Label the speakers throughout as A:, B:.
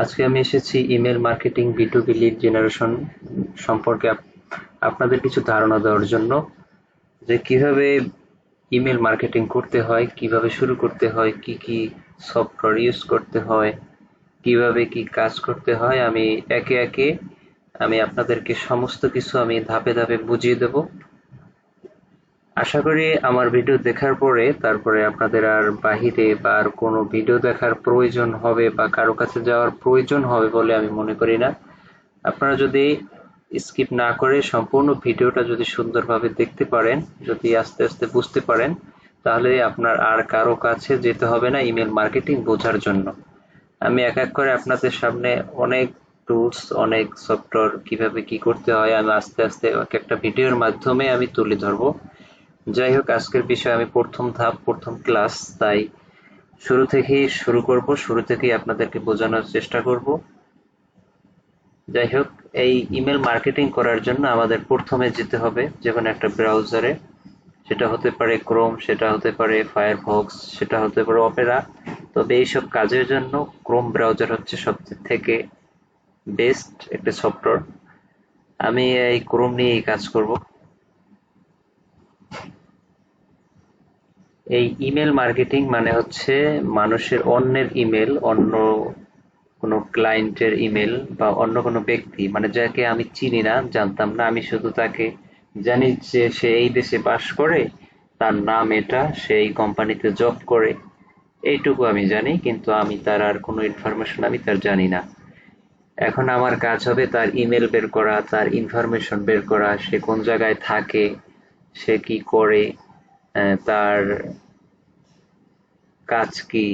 A: আজকে আমি এসেছি email marketing B2B lead generation সম্পর্কে আপনাদের কিছু ধারণা দেওয়ার জন্য, যে কিভাবে ইমেল মার্কেটিং করতে হয়, কিভাবে শুরু করতে হয়, কি কি সফটওয়্যার ইউজ করতে হয়, কিভাবে কি কাজ করতে হয়। আমি একে একে আপনাদেরকে সমস্ত কিছু আমি ধাপে ধাপে বুঝিয়ে দেব। আশা করি আমার ভিডিও দেখার পরে তারপরে আপনাদের আর বাহিরে বা আর কোনো ভিডিও দেখার প্রয়োজন হবে বা কারো কাছে যাওয়ার প্রয়োজন হবে বলে আমি মনে করি না। আপনারা যদি স্কিপ না করে সম্পূর্ণ ভিডিওটা যদি সুন্দরভাবে দেখতে পারেন, যদি আস্তে আস্তে বুঝতে পারেন, তাহলে আপনার আর কারো কাছে যেতে হবে না ইমেল মার্কেটিং বোঝার জন্য। আমি এক এক করে আপনাদের সামনে অনেক টুলস, অনেক সফটওয়্যার কিভাবে কি করতে হয় আমি আস্তে আস্তে এক একটা ভিডিওর মাধ্যমে আমি তুলে ধরবো। যাই হোক, আজকের বিষয় আমি প্রথম ধাপ, প্রথম ক্লাস, তাই শুরু থেকেই শুরু করব, শুরু থেকেই আপনাদেরকে বোঝানোর চেষ্টা করব। যাই হোক, এই ইমেল মার্কেটিং করার জন্য আমাদের প্রথমে যেতে হবে যে কোনো একটা ব্রাউজারে। সেটা হতে পারে ক্রোম, সেটা হতে পারে ফায়ারফক্স, সেটা হতে পারে অপেরা। তবে এইসব কাজের জন্য ক্রোম ব্রাউজার হচ্ছে সবচেয়ে থেকে বেস্ট একটা সফটওয়্যার। আমি এই ক্রোম নিয়েই কাজ করব। এই ইমেল মার্কেটিং মানে হচ্ছে মানুষের অন্যের ইমেল, অন্য কোনো ক্লায়েন্টের ইমেল বা অন্য কোনো ব্যক্তি, মানে যাকে আমি চিনি না, জানতাম না, আমি শুধু তাকে জানি যে সে এই দেশে বাস করে, তার নাম এটা, সে এই কোম্পানিতে জব করে, এইটুকু আমি জানি, কিন্তু আমি তার আর কোনো ইনফরমেশন আমি তার জানি না। এখন আমার কাজ হবে তার ইমেল বের করা, তার ইনফরমেশন বের করা, সে কোন জায়গায় থাকে, সে কি করে, তার কাজ কি,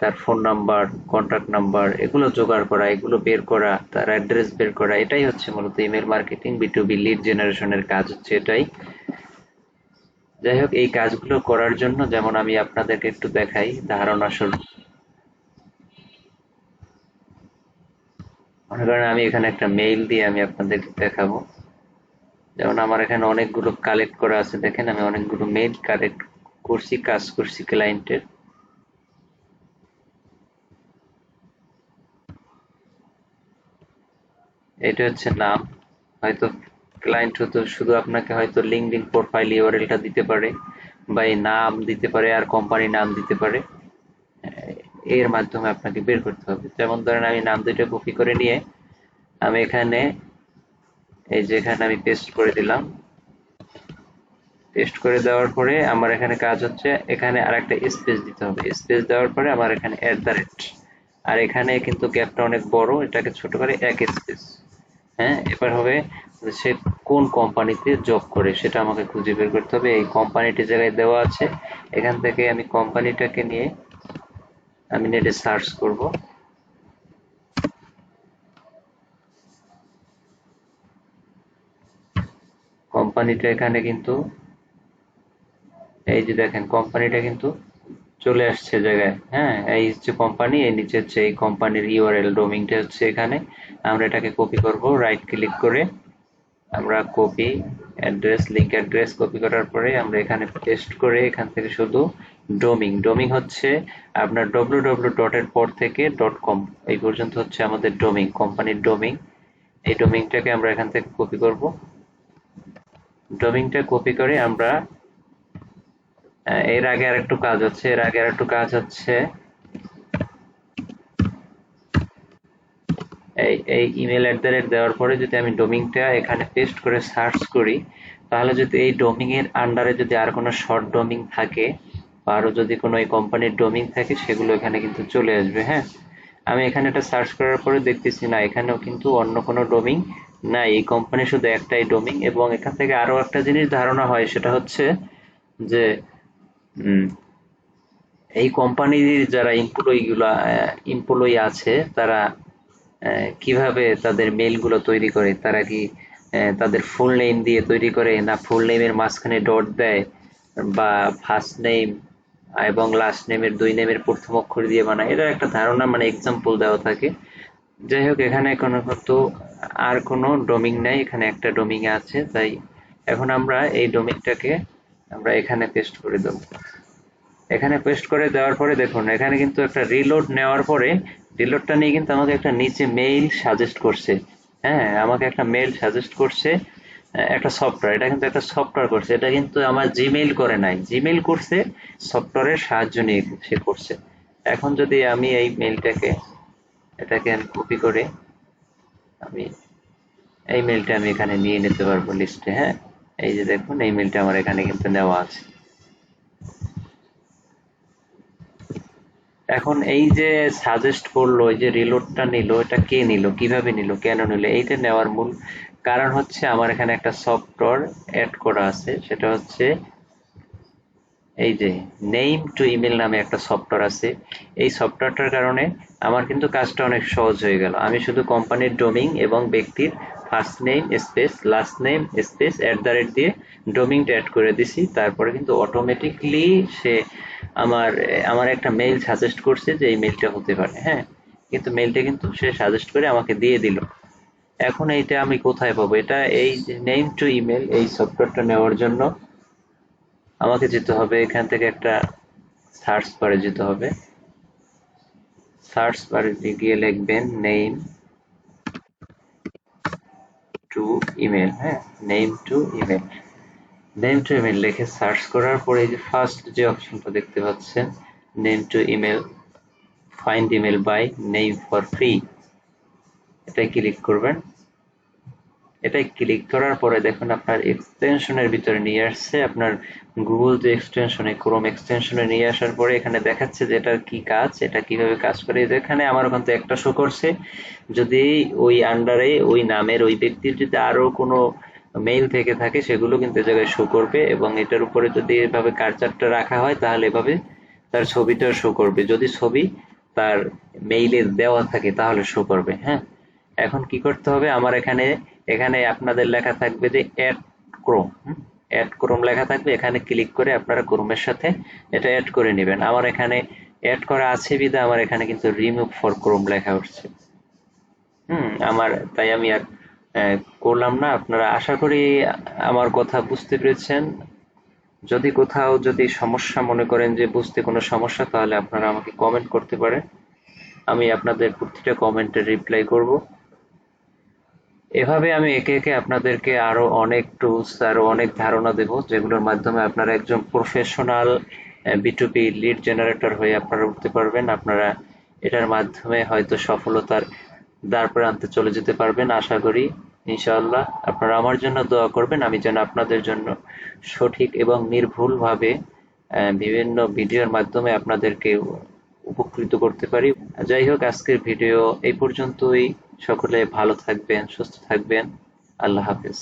A: তার ফোন নাম্বার, কন্টাক্ট নাম্বার, এগুলো জোগাড় করা, এগুলো বের করা, তার অ্যাড্রেস বের করা, এটাই হচ্ছে মূলত ইমেল মার্কেটিং B2B লিড জেনারেশনের কাজ হচ্ছে এটাই। যাই হোক, এই কাজগুলো করার জন্য যেমন আমি আপনাদেরকে একটু দেখাই ধারণা স্বরূপ। মনে করেন আমি এখানে একটা মেইল দিয়ে আমি আপনাদেরকে দেখাবো। যেমন আমার এখানে অনেকগুলো কালেক্ট করা আছে, দেখেন আমি অনেকগুলো মেইল কালেক্ট করছি, কাজ করছি ক্লায়েন্টের। এটা হচ্ছে নাম, হয়তো ক্লায়েন্ট হয়তো শুধু আপনাকে হয়তো লিঙ্কডইন প্রোফাইল ইউআরএলটা দিতে পারে, বা এই নাম দিতে পারে আর কোম্পানি নাম দিতে পারে। এর মাধ্যমে আপনাকে বের করতে হবে। যেমন ধরেন আমি নাম দুইটা কপি করে নিয়ে আমি এখানে, এই যে এখানে আমি পেস্ট করে দিলাম। পেস্ট করে দেওয়ার পরে আমার এখানে কাজ হচ্ছে এখানে আর একটা স্পেস দিতে হবে। স্পেস দেওয়ার পরে আমার এখানে @, আর এখানে কিন্তু গ্যাপটা অনেক বড়, এটাকে ছোট করে এক স্পেস। হ্যাঁ, এবার হবে সে কোন কোম্পানিতে জব করে সেটা আমাকে খুঁজে বের করতে হবে। এই কোম্পানিটি জায়গায় দেওয়া আছে, এখান থেকে আমি কোম্পানিটাকে নিয়ে আমি নেটে সার্চ করব। কোম্পানিটা এখানে কিন্তু, এই যে দেখেন কোম্পানিটা কিন্তু চলে আসছে জায়গায়। হ্যাঁ, এই হচ্ছে কোম্পানি, এই নিচে হচ্ছে এই কোম্পানির ইউআরএল, ডোমিনটা হচ্ছে এখানে। আমরা এটাকে কপি করব, রাইট ক্লিক করে আমরা copy address, link address copy করার পরে আমরা এখানে পেস্ট করে এখান থেকে শুধু ডোমিং, ডোমিং হচ্ছে আপনার www ডটের পর থেকে .com এই পর্যন্ত হচ্ছে আমাদের ডোমিং, কোম্পানির ডোমিং। এই ডোমিংটাকে আমরা এখান থেকে কপি করব। ডোমিংটা কপি করে আমরা এর আগে আরেকটু কাজ হচ্ছে, এর আগে আরেকটু কাজ হচ্ছে এই ইমেল দেওয়ার পরে যদি আমি ডোমিংটা এখানে পেস্ট করে সার্চ করি, তাহলে যদি এই ডোমিং এর আন্ডারে যদি আর কোনো শর্ট ডোমিং থাকে বা আরো যদি কোনো এই কোম্পানির ডোমিং থাকে, সেগুলো এখানে কিন্তু চলে আসবে। হ্যাঁ, আমি এখানে এটা সার্চ করার পরে দেখতেছি না, এখানেও কিন্তু অন্য কোনো ডোমিং নাই, এই কোম্পানি শুধু একটাই ডোমিং। এবং এখান থেকে আরো একটা জিনিস ধারণা হয়, সেটা হচ্ছে যে এই কোম্পানির যারা এমপ্লয়ি আছে, তারা কিভাবে তাদের মেইলগুলো তৈরি করে, তারা কি তাদের ফুল নেম দিয়ে তৈরি করে, না ফুল নেমের মাঝখানে ডট দেয়, বা ফার্স্ট নেম এবং লাস্ট নেমের দুই নেমের প্রথম অক্ষর দিয়ে বানায়, এটা একটা ধারণা, মানে এক্সাম্পল দেওয়া থাকে। যাই হোক, এখানে কোনো কিন্তু আর কোনো ডোমিং নাই, এখানে একটা ডোমিং আছে। তাই এখন আমরা এই ডোমিংটাকে আমরা এখানে পেস্ট করে দেবো। এখানে পেস্ট করে দেওয়ার পরে দেখুন এখানে কিন্তু একটা রিলোড নেওয়ার পরে রিলোডটা নিয়ে কিন্তু আমাকে একটা নিচে মেইল সাজেস্ট করছে। হ্যাঁ, আমাকে একটা মেইল সাজেস্ট করছে, একটা সফটওয়্যার, এটা কিন্তু একটা সফটওয়্যার করছে, এটা কিন্তু আমার জিমেইল করে নাই, জিমেইল করছে, সফটওয়্যারের সাহায্য নিয়ে সে করছে। এখন যদি আমি এই মেইলটাকে, এটাকে আমি কপি করে আমি এই মেইলটা আমি এখানে নিয়ে নিতে পারবো লিস্টে। হ্যাঁ, এই যে দেখুন এই মেইলটা আমার এখানে কিন্তু নেওয়া আছে। এখন এই যে সাজেস্ট করলো, এই যে রিলোডটা নিল, এটা কে নিল, কিভাবে নিল, কেন নিল, এইটা নেওয়ার মূল কারণ হচ্ছে আমার এখানে একটা সফটওয়্যার অ্যাড করা আছে, সেটা হচ্ছে এই যে নেম টু ইমেল নামে একটা সফটওয়্যার আছে। এই সফটওয়্যারটার কারণে আমার কিন্তু কাজটা অনেক সহজ হয়ে গেল। আমি শুধু কোম্পানির ডোমিং এবং ব্যক্তির first name space last name space @ দিয়ে ডোমিংটা অ্যাড করে দিছি, তারপরে কিন্তু অটোমেটিকলি সে আমার আমার একটা মেইল সাজেস্ট করছে যে এই মেইলটা হতে পারে। হ্যাঁ, কিন্তু মেইলটা কিন্তু সে সাজেস্ট করে আমাকে দিয়ে দিল। এখন এইটা আমি কোথায় পাবো? এটা এই যে নেম টু ইমেল এই সফটওয়্যারটা নেওয়ার জন্য আমাকে যেতে হবে এখান থেকে একটা সার্চ বারে যেতে হবে। সার্চ বারে গিয়ে লিখবেন নেম টু ইমেল। হ্যাঁ, name to email, name to email লিখে সার্চ করার পরে এই যে ফার্স্ট যে অপশনটা দেখতে পাচ্ছেন, name to email, find email by name for free, এটাই ক্লিক করবেন। এটাই ক্লিক করার পরে দেখুন আপনার এক্সটেনশনের ভিতরে নিয়ে আসছে, আপনার গুগল যে এক্সটেনশনে, ক্রোম এক্সটেনশনে নিয়ে আসার পরে এখানে দেখাচ্ছে যে এটার কি কাজ, এটা কিভাবে কাজ করে। যেখানে আমার ওখান থেকে একটা শো করছে, যদি ওই আন্ডারে ওই নামের ওই ব্যক্তির যদি আরো কোনো মেইল থেকে থাকে সেগুলো কিন্তু এ জায়গায় শো করবে, এবং এটার উপরে যদি এভাবে কার্সারটা রাখা হয় তাহলে এভাবে তার ছবিটা শো করবে। যদি ছবি তার মেইলে দেওয়া থাকে তাহলে শো করবে। হ্যাঁ, এখন কি করতে হবে, আমার এখানে এখানে আপনাদের লেখা থাকবে যে অ্যাড ক্রোম, অ্যাড ক্রোম লেখা থাকবে, এখানে ক্লিক করে আপনারা ক্রোমের সাথে এটা অ্যাড করে নেবেন। আমার এখানে অ্যাড করা আছে বিধায় আমার এখানে কিন্তু রিমুভ ফর ক্রোম লেখা উঠছে। আমার তাই আমি আর করলাম না। আপনারা আশা করি আমার কথা বুঝতে পেরেছেন। যদি কোথাও যদি সমস্যা মনে করেন যে বুঝতে কোনো সমস্যা, তাহলে আপনারা আমাকে কমেন্ট করতে পারেন, আমি আপনাদের প্রতিটা কমেন্টের রিপ্লাই করব। এভাবে আমি একে একে আপনাদেরকে আরো অনেক টুলস, আরো অনেক ধারণা দেব, যেগুলোর মাধ্যমে আপনারা একজন প্রফেশনাল B2B লিড জেনারেটর হয়ে আপনারা উঠতে পারবেন। আপনারা এটার মাধ্যমে হয়তো সফলতার দ্বার প্রান্তে চলে যেতে পারবেন আশা করি। ইনশাআল্লাহ আপনারা আমার জন্য দোয়া করবেন, আমি যেন আপনাদের জন্য সঠিক এবং নির্ভুলভাবে বিভিন্ন ভিডিওর মাধ্যমে আপনাদেরকে উপকৃত করতে পারি। যাই হোক, আজকের ভিডিও এই পর্যন্তই। সকলে ভালো থাকবেন, সুস্থ থাকবেন। আল্লাহ হাফেজ।